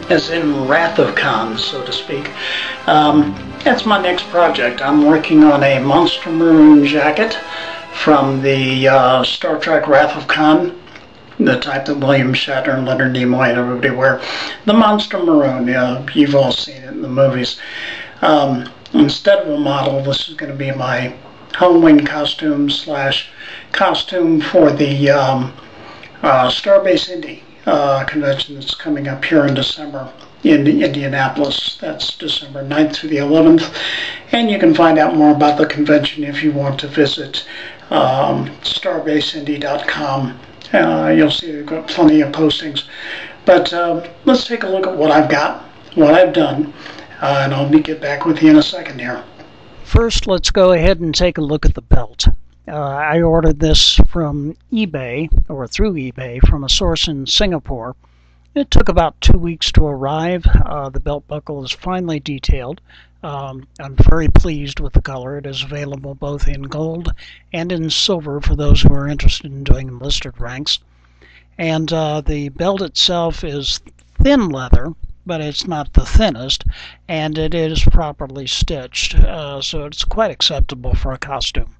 as in Wrath of Kahn, so to speak. That's my next project. I'm working on a monster maroon jacket from the Star Trek Wrath of Kahn, the type that William Shatner and Leonard Nimoy and everybody wear. The monster maroon, you've all seen it in the movies. Instead of a model, this is going to be my Halloween costume slash costume for the Starbase Indy convention that's coming up here in December in Indianapolis. That's December 9th through the 11th. And you can find out more about the convention if you want to visit starbaseindy.com. You'll see they've got plenty of postings. But let's take a look at what I've got, what I've done, and I'll get back with you in a second here. First, let's go ahead and take a look at the belt. I ordered this from eBay, or through eBay, from a source in Singapore. It took about 2 weeks to arrive. The belt buckle is finely detailed. I'm very pleased with the color. It is available both in gold and in silver for those who are interested in doing enlisted ranks. And the belt itself is thin leather, but it's not the thinnest, and it is properly stitched, so it's quite acceptable for a costume.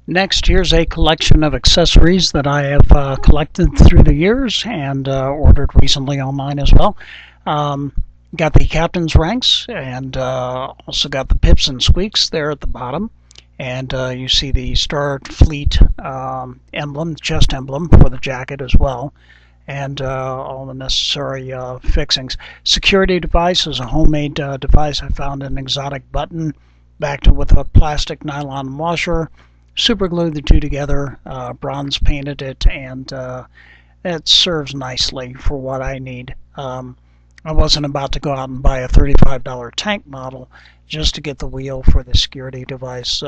Next, here's a collection of accessories that I have collected through the years and ordered recently online as well. Got the captain's ranks, and also got the pips and squeaks there at the bottom. And you see the Starfleet emblem, chest emblem for the jacket as well. And all the necessary fixings. Security device is a homemade device. I found an exotic button backed with a plastic nylon washer. Super glued the two together, bronze painted it, and it serves nicely for what I need. I wasn't about to go out and buy a $35 tank model just to get the wheel for the security device,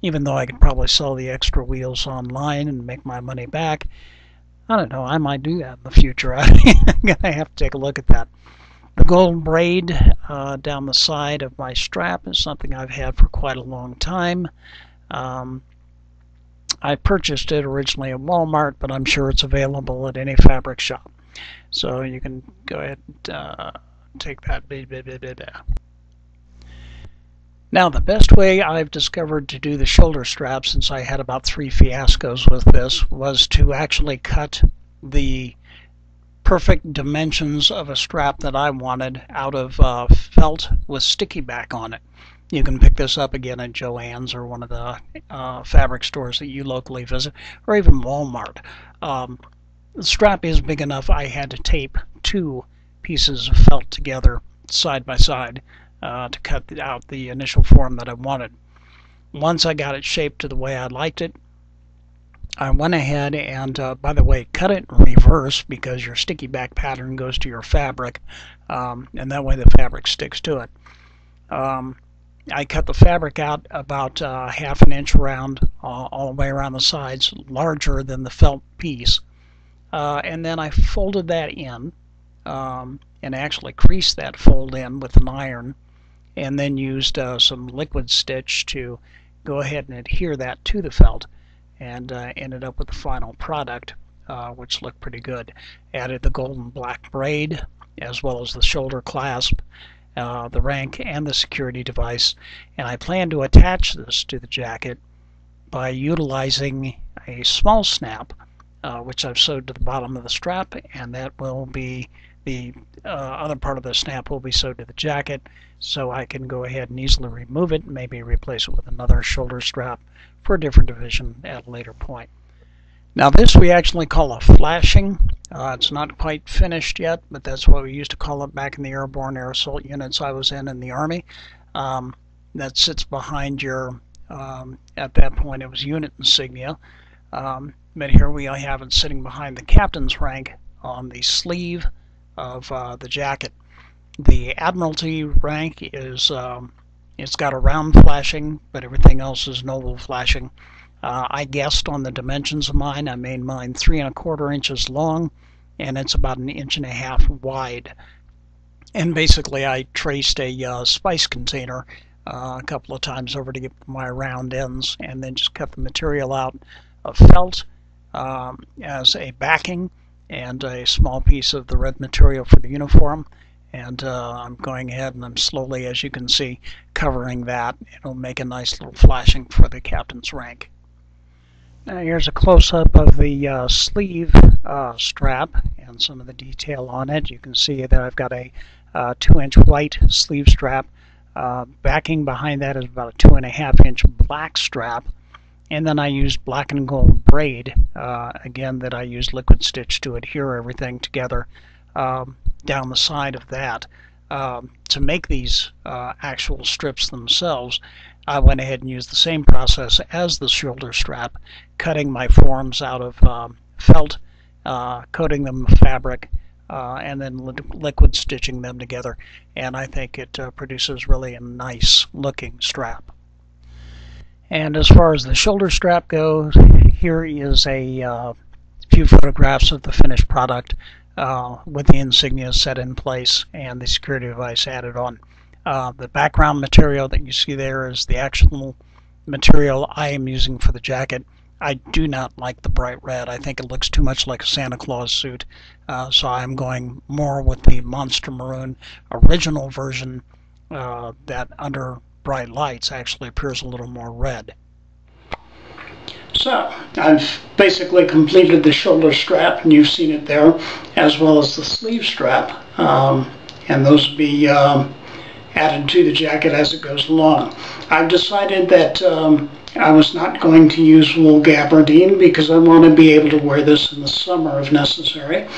even though I could probably sell the extra wheels online and make my money back. I don't know, I might do that in the future. I'm going to have to take a look at that. The gold braid down the side of my strap is something I've had for quite a long time. I purchased it originally at Walmart, but I'm sure it's available at any fabric shop. So you can go ahead and take that. Now, the best way I've discovered to do the shoulder strap, since I had about 3 fiascos with this, was to actually cut the perfect dimensions of a strap that I wanted out of felt with sticky back on it. You can pick this up again at Joann's or one of the fabric stores that you locally visit, or even Walmart. The strap is big enough I had to tape 2 pieces of felt together side by side to cut out the initial form that I wanted. Once I got it shaped to the way I liked it, I went ahead and, by the way, cut it in reverse because your sticky back pattern goes to your fabric, and that way the fabric sticks to it. I cut the fabric out about ½ an inch around, all the way around the sides, larger than the felt piece. And then I folded that in, and actually creased that fold in with an iron, and then used some liquid stitch to go ahead and adhere that to the felt, and ended up with the final product, which looked pretty good. Added the gold and black braid, as well as the shoulder clasp, the rank, and the security device, and I plan to attach this to the jacket by utilizing a small snap, which I've sewed to the bottom of the strap, and that will be the other part of the snap will be sewed to the jacket, so I can go ahead and easily remove it and maybe replace it with another shoulder strap for a different division at a later point. Now, this we actually call a flashing. It's not quite finished yet, but that's what we used to call it back in the airborne air assault units I was in the Army. That sits behind your, at that point it was unit insignia, but here we have it sitting behind the captain's rank on the sleeve of the jacket. The Admiralty rank is, it's got a round flashing, but everything else is an oval flashing. I guessed on the dimensions of mine. I made mine 3 1/4 inches long, and it's about 1.5 inches wide. And basically I traced a spice container a couple of times over to get my round ends, and then just cut the material out of felt as a backing, and a small piece of the red material for the uniform. And I'm going ahead and I'm slowly, as you can see, covering that. It'll make a nice little flashing for the captain's rank. Now here's a close-up of the sleeve strap and some of the detail on it. You can see that I've got a 2-inch white sleeve strap. Backing behind that is about a 2.5-inch black strap. And then I used black and gold braid, again, that I used liquid stitch to adhere everything together down the side of that. To make these actual strips themselves, I went ahead and used the same process as the shoulder strap, cutting my forms out of felt, coating them with fabric, and then liquid stitching them together. And I think it produces really a nice looking strap. And as far as the shoulder strap goes, here is a few photographs of the finished product with the insignia set in place and the security device added on. The background material that you see there is the actual material I am using for the jacket. I do not like the bright red. I think it looks too much like a Santa Claus suit. So I'm going more with the Monster Maroon original version that under bright lights actually appears a little more red. So I've basically completed the shoulder strap, and you've seen it there, as well as the sleeve strap. And those will be added to the jacket as it goes along. I've decided that I was not going to use wool gabardine because I want to be able to wear this in the summer if necessary.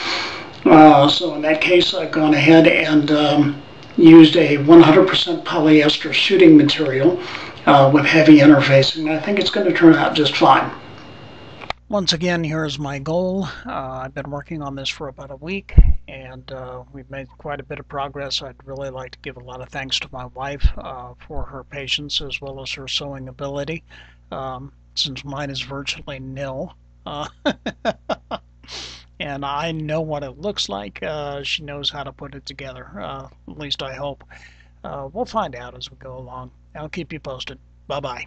So in that case, I've gone ahead and used a 100% polyester shooting material with heavy interfacing. I think it's going to turn out just fine. Once again, here's my goal. I've been working on this for about a week, and we've made quite a bit of progress. I'd really like to give a lot of thanks to my wife for her patience as well as her sewing ability, since mine is virtually nil. And I know what it looks like. She knows how to put it together, at least I hope. We'll find out as we go along. I'll keep you posted. Bye-bye.